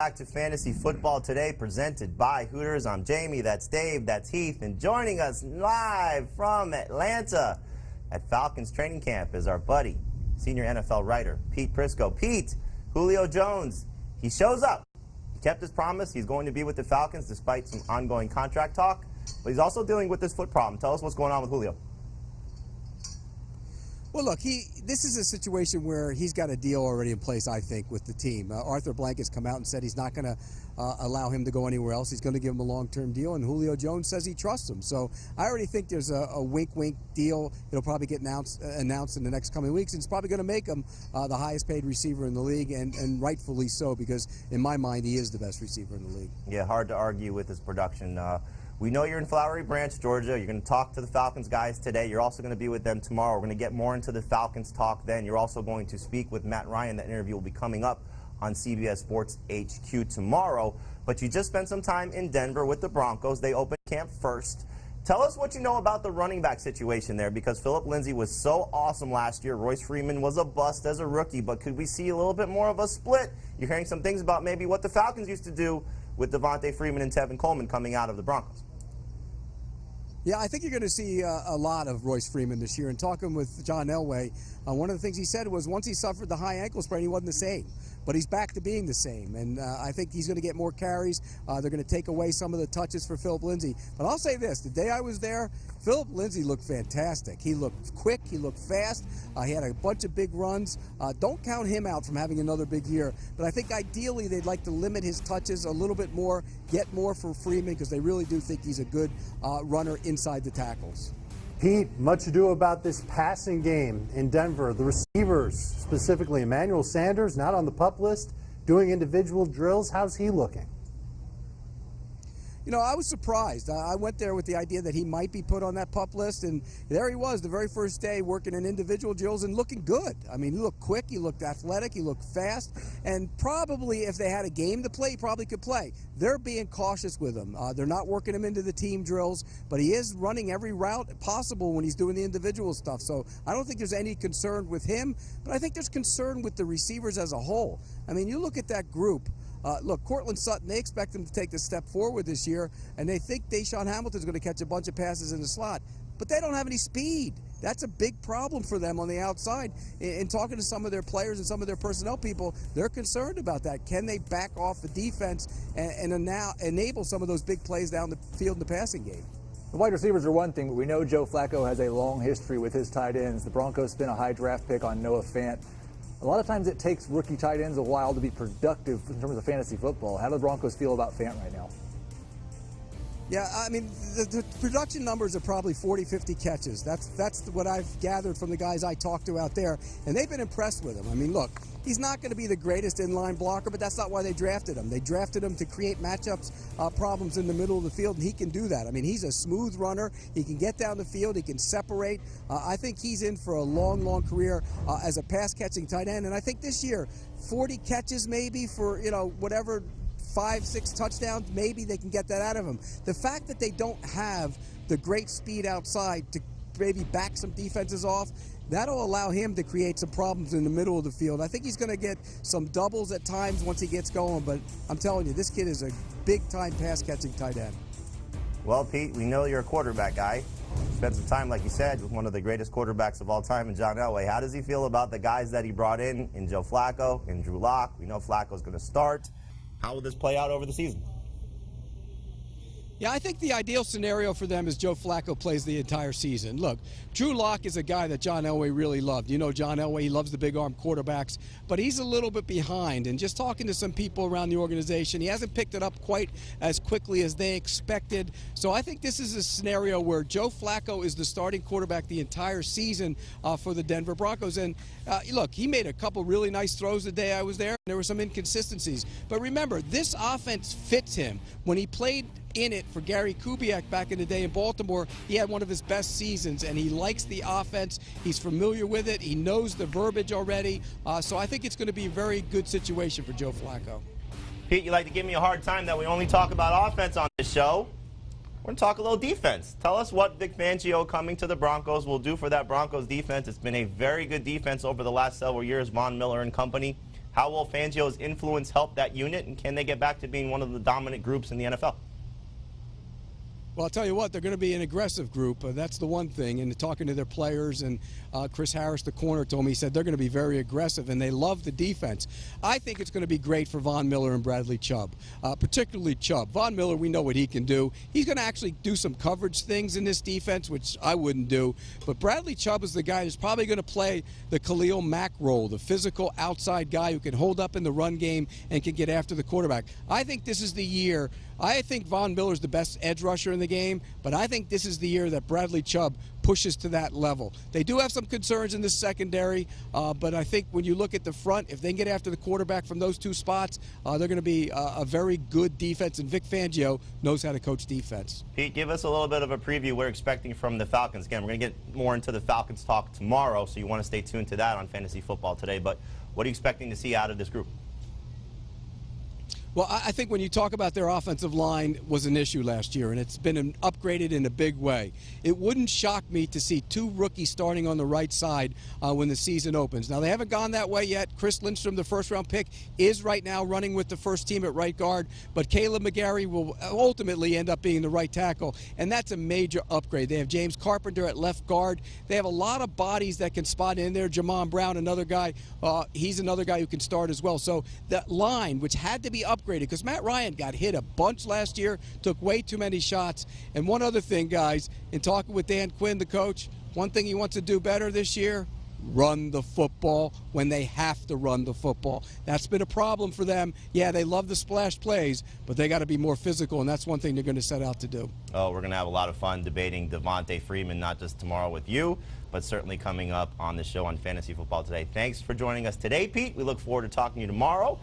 Back to fantasy football today, presented by Hooters. I'm Jamie, that's Dave, that's Heath, and joining us live from Atlanta at Falcons training camp is our buddy, senior NFL writer, Pete Prisco. Pete, Julio Jones, he shows up. He kept his promise. He's going to be with the Falcons despite some ongoing contract talk, but he's also dealing with this foot problem. Tell us what's going on with Julio. Well, look, this is a situation where he's got a deal already in place, I think, with the team. Arthur Blank has come out and said he's not going to allow him to go anywhere else. He's going to give him a long-term deal, and Julio Jones says he trusts him. So I already think there's a wink-wink deal. It'll probably get announced in the next coming weeks, and it's probably going to make him the highest-paid receiver in the league, and rightfully so, because in my mind, he is the best receiver in the league. Yeah, hard to argue with his production. We know you're in Flowery Branch, Georgia. You're going to talk to the Falcons guys today. You're also going to be with them tomorrow. We're going to get more into the Falcons talk then. You're also going to speak with Matt Ryan. That interview will be coming up on CBS Sports HQ tomorrow. But you just spent some time in Denver with the Broncos. They opened camp first. Tell us what you know about the running back situation there, because Philip Lindsay was so awesome last year. Royce Freeman was a bust as a rookie, but could we see a little bit more of a split? You're hearing some things about maybe what the Falcons used to do with Devontae Freeman and Tevin Coleman coming out of the Broncos. Yeah, I think you're going to see a lot of Royce Freeman this year. And talking with John Elway, one of the things he said was once he suffered the high ankle sprain, he wasn't the same. But he's back to being the same. And I think he's going to get more carries. They're going to take away some of the touches for Philip Lindsay. But I'll say this, the day I was there, Philip Lindsay looked fantastic. He looked quick. He looked fast. He had a bunch of big runs. Don't count him out from having another big year. But I think ideally they'd like to limit his touches a little bit more, get more for Freeman, because they really do think he's a good runner inside the tackles. Pete, much ado about this passing game in Denver. The receivers, specifically Emmanuel Sanders, not on the PUP list, doing individual drills. How's he looking? You know, I was surprised. I went there with the idea that he might be put on that PUP list, and there he was the very first day working in individual drills and looking good. I mean, he looked quick, he looked athletic, he looked fast, and probably if they had a game to play, he probably could play. They're being cautious with him. They're not working him into the team drills, but he is running every route possible when he's doing the individual stuff. So I don't think there's any concern with him, but I think there's concern with the receivers as a whole. I mean, you look at that group. Look, Cortland Sutton, they expect him to take the step forward this year, and they think Deshaun Hamilton's going to catch a bunch of passes in the slot. But they don't have any speed. That's a big problem for them on the outside. In talking to some of their players and some of their personnel people, they're concerned about that. Can they back off the defense and now enable some of those big plays down the field in the passing game? The wide receivers are one thing, but we know Joe Flacco has a long history with his tight ends. The Broncos spent a high draft pick on Noah Fant. A lot of times it takes rookie tight ends a while to be productive in terms of fantasy football. How do the Broncos feel about Fant right now? Yeah, I mean, the production numbers are probably 40, 50 catches. That's what I've gathered from the guys I talked to out there, and they've been impressed with him. I mean, look, he's not going to be the greatest inline blocker, but that's not why they drafted him. They drafted him to create matchups, problems in the middle of the field, and he can do that. I mean, he's a smooth runner. He can get down the field. He can separate. I think he's in for a long, long career as a pass-catching tight end, and I think this year, 40 catches maybe for, whatever, 5-6 touchdowns, maybe they can get that out of him. The fact that they don't have the great speed outside to maybe back some defenses off, that'll allow him to create some problems in the middle of the field. I think he's going to get some doubles at times once he gets going, but I'm telling you, this kid is a big-time pass-catching tight end. Well, Pete, we know you're a quarterback guy. Spent some time, like you said, with one of the greatest quarterbacks of all time in John Elway. How does he feel about the guys that he brought in Joe Flacco, in Drew Lock? We know Flacco's going to start. How will this play out over the season? Yeah, I think the ideal scenario for them is Joe Flacco plays the entire season. Look, Drew Lock is a guy that John Elway really loved. You know John Elway, he loves the big-arm quarterbacks, but he's a little bit behind. And just talking to some people around the organization, he hasn't picked it up quite as quickly as they expected. So I think this is a scenario where Joe Flacco is the starting quarterback the entire season for the Denver Broncos. And look, he made a couple really nice throws the day I was there. There were some inconsistencies. But remember, this offense fits him. When he played in it for Gary Kubiak back in the day in Baltimore, he had one of his best seasons, and he likes the offense. He's familiar with it. He knows the verbiage already. So I think it's going to be a very good situation for Joe Flacco. Pete, you like to give me a hard time that we only talk about offense on this show. We're going to talk a little defense. Tell us what Vic Fangio coming to the Broncos will do for that Broncos defense. It's been a very good defense over the last several years, Von Miller and company. How will Fangio's influence help that unit, and can they get back to being one of the dominant groups in the NFL? Well, I'll tell you what, they're going to be an aggressive group. That's the one thing. And talking to their players, and Chris Harris, the corner, told me, he said they're going to be very aggressive, and they love the defense. I think it's going to be great for Von Miller and Bradley Chubb, particularly Chubb. Von Miller, we know what he can do. He's going to actually do some coverage things in this defense, which I wouldn't do. But Bradley Chubb is the guy who's probably going to play the Khalil Mack role, the physical outside guy who can hold up in the run game and can get after the quarterback. I think this is the year. I think Von Miller's the best edge rusher in the game, but I think this is the year that Bradley Chubb pushes to that level. They do have some concerns in the secondary, but I think when you look at the front, if they can get after the quarterback from those two spots, they're going to be a very good defense, and Vic Fangio knows how to coach defense. Pete, give us a little bit of a preview we're expecting from the Falcons. Again, we're going to get more into the Falcons talk tomorrow, so you want to stay tuned to that on Fantasy Football Today. But what are you expecting to see out of this group? Well, I think when you talk about their offensive line was an issue last year, and it's been upgraded in a big way. It wouldn't shock me to see two rookies starting on the right side when the season opens. Now, they haven't gone that way yet. Chris Lindstrom, the first-round pick, is right now running with the first team at right guard, but Caleb McGarry will ultimately end up being the right tackle, and that's a major upgrade. They have James Carpenter at left guard. They have a lot of bodies that can spot in there. Jamon Brown, another guy, he's another guy who can start as well. So that line, which had to be upgraded, because Matt Ryan got hit a bunch last year, took way too many shots. And one other thing, guys, in talking with Dan Quinn, the coach, one thing he wants to do better this year, run the football when they have to run the football. That's been a problem for them. Yeah, they love the splash plays, but they got to be more physical, and that's one thing they're going to set out to do. Oh, we're going to have a lot of fun debating Devontae Freeman, not just tomorrow with you, but certainly coming up on the show on Fantasy Football Today. Thanks for joining us today, Pete. We look forward to talking to you tomorrow.